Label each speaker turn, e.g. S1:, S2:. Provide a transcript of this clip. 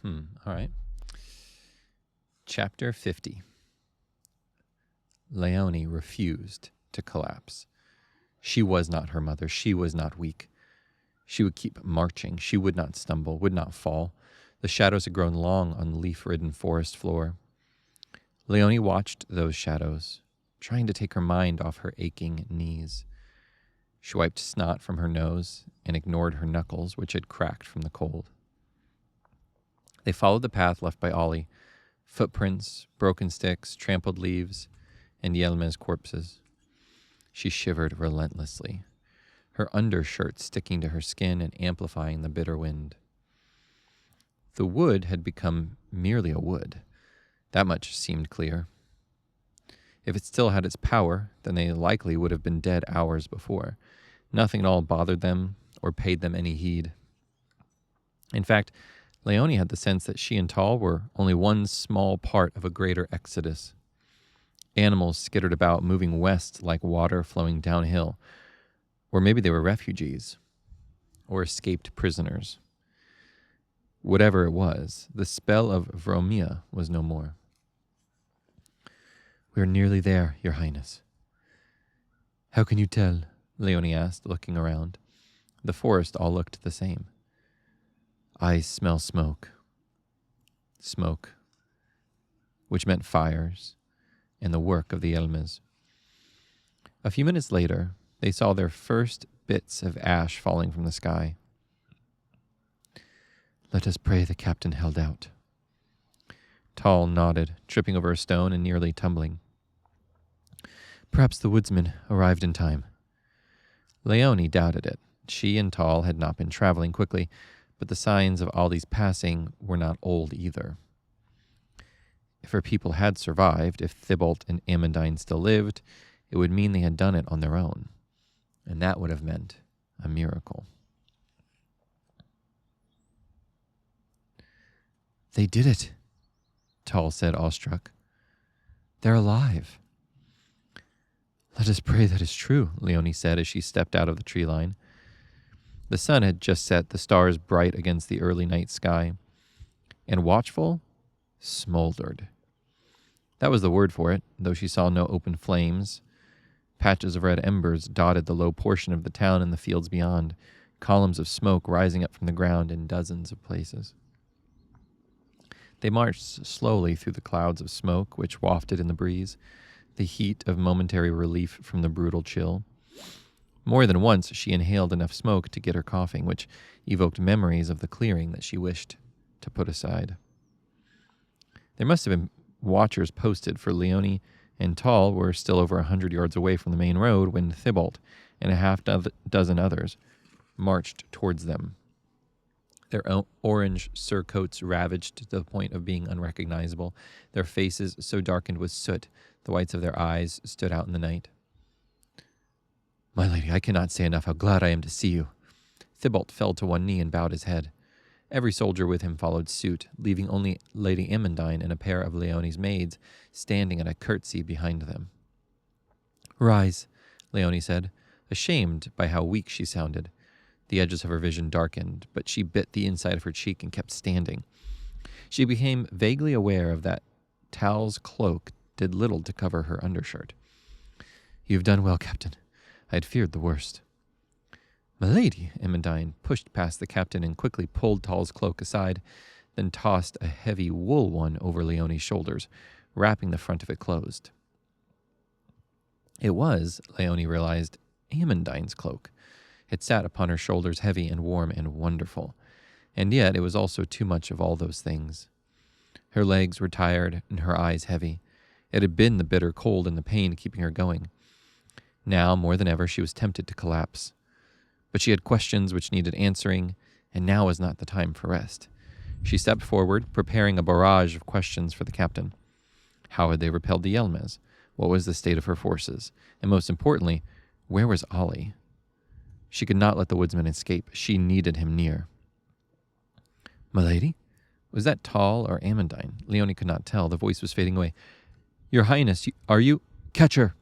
S1: All right. Chapter 50. Leonie refused to collapse. She was not her mother. She was not weak. She would keep marching. She would not stumble, would not fall. The shadows had grown long on the leaf-ridden forest floor. Leonie watched those shadows, trying to take her mind off her aching knees. She wiped snot from her nose and ignored her knuckles, which had cracked from the cold. They followed the path left by Oli, footprints, broken sticks, trampled leaves, and Yelme's corpses. She shivered relentlessly, her undershirt sticking to her skin and amplifying the bitter wind. The wood had become merely a wood. That much seemed clear. If it still had its power, then they likely would have been dead hours before. Nothing at all bothered them or paid them any heed. In fact, Leonie had the sense that she and Tal were only one small part of a greater exodus. Animals skittered about, moving west like water flowing downhill. Or maybe they were refugees or escaped prisoners. Whatever it was, the spell of Vromia was no more. "We are nearly there, Your Highness." "How can you tell?" Leonie asked, looking around. The forest all looked the same. "I smell smoke." Smoke, which meant fires and the work of the Yelmes. A few minutes later, they saw their first bits of ash falling from the sky. "Let us pray the captain held out." Tal nodded, tripping over a stone and nearly tumbling. "Perhaps the woodsman arrived in time." Leonie doubted it. She and Tal had not been traveling quickly, but the signs of Ollie's passing were not old either. If her people had survived, if Thibault and Amandine still lived, it would mean they had done it on their own. And that would have meant a miracle. "They did it," Tal said, awestruck. "They're alive." "Let us pray that is true," Leonie said as she stepped out of the tree line. The sun had just set, the stars bright against the early night sky, and watchful, smoldered. That was the word for it, though she saw no open flames. Patches of red embers dotted the low portion of the town and the fields beyond, columns of smoke rising up from the ground in dozens of places. They marched slowly through the clouds of smoke which wafted in the breeze, the heat of momentary relief from the brutal chill. More than once she inhaled enough smoke to get her coughing, which evoked memories of the clearing that she wished to put aside. There must have been watchers posted, for Leonie and Tal were still over 100 yards away from the main road when Thibault and a half-dozen others marched towards them. Their orange surcoats ravaged to the point of being unrecognizable, their faces so darkened with soot the whites of their eyes stood out in the night. "My lady, I cannot say enough how glad I am to see you." Thibault fell to one knee and bowed his head. Every soldier with him followed suit, leaving only Lady Amandine and a pair of Leonie's maids standing at a curtsy behind them. "Rise," Leonie said, ashamed by how weak she sounded. The edges of her vision darkened, but she bit the inside of her cheek and kept standing. She became vaguely aware of that Tal's cloak did little to cover her undershirt. "You have done well, Captain. I had feared the worst." "My lady," Amandine pushed past the captain and quickly pulled Tal's cloak aside, then tossed a heavy wool one over Leonie's shoulders, wrapping the front of it closed. It was, Leonie realized, Amandine's cloak. It sat upon her shoulders heavy and warm and wonderful, and yet it was also too much of all those things. Her legs were tired and her eyes heavy. It had been the bitter cold and the pain keeping her going. Now, more than ever, she was tempted to collapse. But she had questions which needed answering, and now was not the time for rest. She stepped forward, preparing a barrage of questions for the captain. How had they repelled the Yelmes? What was the state of her forces? And most importantly, where was Oli? She could not let the woodsman escape. She needed him near. "My lady?" Was that Tal or Amandine? Leonie could not tell. The voice was fading away. "Your Highness, are you—" "Catch her!"